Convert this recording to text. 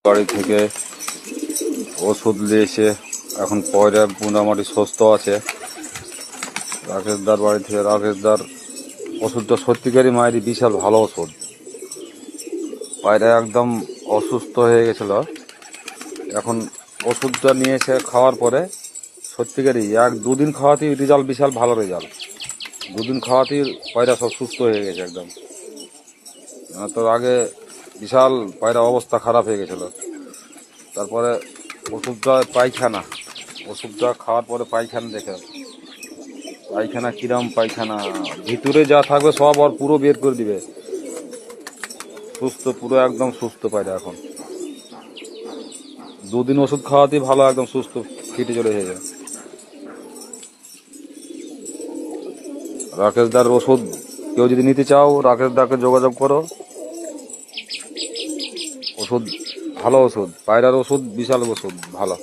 বাড়ি থেকে ওষুধ নিয়ে এসে এখন পয়রা মোটামুটি সুস্থ আছে। রাকেশদার বাড়ি থেকে রাকেশদার ওষুধটা সত্যিকারই মায়েরই বিশাল ভালো ওষুধ। পায়রা একদম অসুস্থ হয়ে গেছিল, এখন ওষুধটা নিয়ে এসে খাওয়ার পরে সত্যিকারই দুদিন খাওয়াতেই রেজাল্ট, বিশাল ভালো রেজাল্ট। দুদিন খাওয়াতেই পায়রা সব সুস্থ হয়ে গেছে একদম। তো আগে বিশাল পায়রা অবস্থা খারাপ হয়ে গেছিলো। তারপরে ওষুধটা খাওয়ার পরে পায়খানা দেখে, পায়খানা কিরম পায়খানা, ভিতরে যা থাকবে সব আর পুরো বের করে দিবে। সুস্থ, পুরো একদম সুস্থ পায়রা এখন। দুদিন ওষুধ খাওয়াতেই ভালো, একদম সুস্থ ফিটে চলে এসেছে। রাকেশদার ওষুধ কেউ যদি নিতে চাও, রাকেশদাকে যোগাযোগ করো। ওষুধ ভালো, ওষুধ পায়রার ওষুধ বিশাল ওষুধ ভালো।